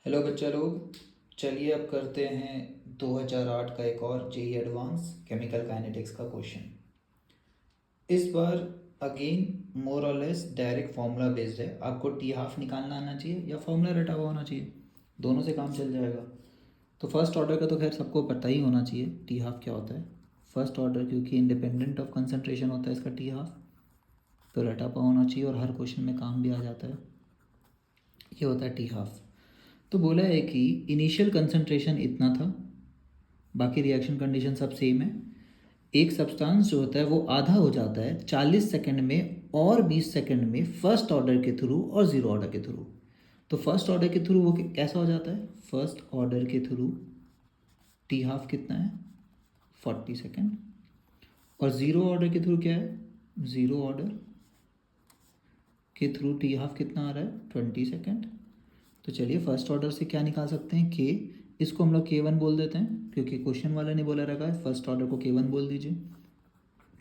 Hello बच्चा लोग, चलिए अब करते हैं 2008 का एक और जेई एडवांस केमिकल काइनेटिक्स का क्वेश्चन। इस बार अगेन मोर और लेस डायरेक्ट फार्मूला बेस्ड है। आपको टी हाफ निकालना आना चाहिए या फार्मूला रटा हुआ होना चाहिए, दोनों से काम चल जाएगा। तो फर्स्ट ऑर्डर का तो खैर सबको पता ही होना चाहिए टी हाफ क्या होता है। फर्स्ट ऑर्डर क्योंकि इंडिपेंडेंट ऑफ कंसनट्रेशन होता है इसका टी हाफ, तो रटा हुआ होना चाहिए और हर क्वेश्चन में काम भी आ जाता है। ये होता है टी हाफ। तो बोला है कि इनिशियल कंसंट्रेशन इतना था, बाकी रिएक्शन कंडीशन सब सेम है। एक सब्सटेंस जो होता है वो आधा हो जाता है 40 सेकंड में और 20 सेकंड में फर्स्ट ऑर्डर के थ्रू और ज़ीरो ऑर्डर के थ्रू। तो फर्स्ट ऑर्डर के थ्रू वो कैसा हो जाता है, फर्स्ट ऑर्डर के थ्रू टी हाफ कितना है 40 सेकंड, और ज़ीरो ऑर्डर के थ्रू क्या है, ज़ीरो ऑर्डर के थ्रू टी हाफ कितना आ रहा है 20 सेकंड। तो चलिए फर्स्ट ऑर्डर से क्या निकाल सकते हैं, के, इसको हम लोग K1 बोल देते हैं क्योंकि क्वेश्चन वाले ने बोला रखा है फर्स्ट ऑर्डर को K1 बोल दीजिए।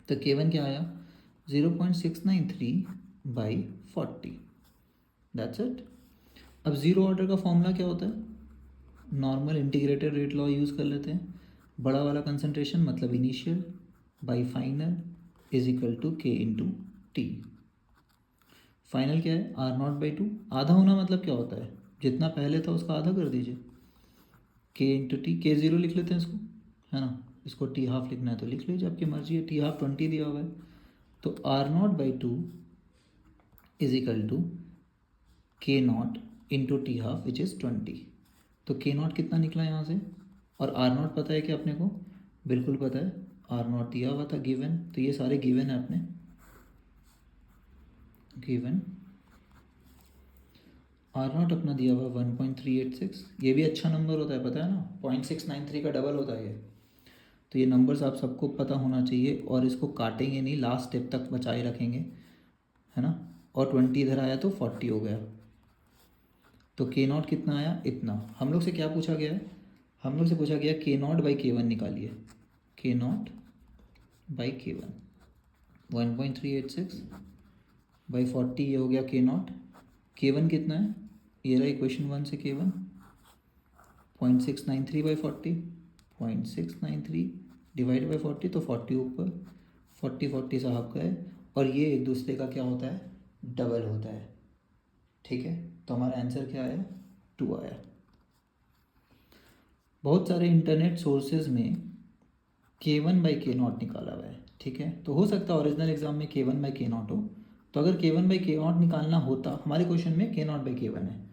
तो K1 क्या आया 0.693/40, दैट्स इट। अब ज़ीरो ऑर्डर का फॉर्मूला क्या होता है, normal integrated rate law use कर लेते हैं। बड़ा वाला कंसनट्रेशन मतलब initial by final is equal to k into t. Final क्या है R0/2, आधा होना मतलब क्या होता है, जितना पहले था उसका आधा कर दीजिए, के इंटू टी। के ज़ीरो लिख लेते हैं इसको, है ना। इसको टी हाफ लिखना है तो लिख लीजिए, आपकी मर्जी है। टी हाफ 20 दिया हुआ है, तो R0/2 इज इक्वल टू के not into T half which is 20। तो के नॉट कितना निकला यहाँ से, और आर नॉट पता है कि अपने को, बिल्कुल पता है, आर नॉट दिया हुआ था गिवन, तो ये सारे गिवन है अपने, गिवन। आर नॉट अपना दिया हुआ 1.386, ये भी अच्छा नंबर होता है पता है ना, 0.693 का डबल होता है ये। तो ये नंबर्स आप सबको पता होना चाहिए, और इसको काटेंगे नहीं, लास्ट स्टेप तक बचाए रखेंगे, है ना। और 20 इधर आया तो 40 हो गया। तो के नॉट कितना आया, इतना। हम लोग से क्या पूछा गया है, हम लोग से पूछा गया K0/K1 निकालिए। K0/K1 1.386/40, ये हो गया के नॉट। K1 कितना है, ये रहा इक्वेशन 1 से K1 0.693/40, 0.693 डिवाइड बाई 40, तो 40 ऊपर, 40 साहब का है, और ये एक दूसरे का क्या होता है, डबल होता है। ठीक है, तो हमारा आंसर क्या आया, 2 आया। बहुत सारे इंटरनेट सोर्सेज में K1/K0 निकाला हुआ है, ठीक है। तो हो सकता है ओरिजिनल एग्जाम में K1/K0 हो, तो अगर K1/K0 निकालना होता, हमारे क्वेश्चन में K0/K1 है,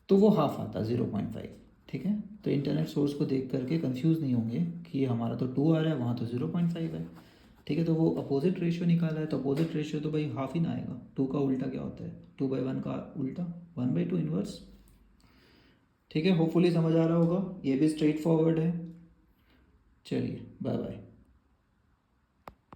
तो वो हाफ आता 0.5, ठीक है। तो इंटरनेट सोर्स को देख करके कंफ्यूज नहीं होंगे कि ये हमारा तो 2 आ रहा है, वहाँ तो 0.5 है, ठीक है। तो वो अपोजिट रेशियो निकाला है, तो अपोजिट रेशियो तो भाई हाफ ही ना आएगा। 2 का उल्टा क्या होता है, 2/1 का उल्टा 1/2 इनवर्स, ठीक है। होपफुली समझ आ रहा होगा, ये भी स्ट्रेट फॉरवर्ड है। चलिए बाय बाय।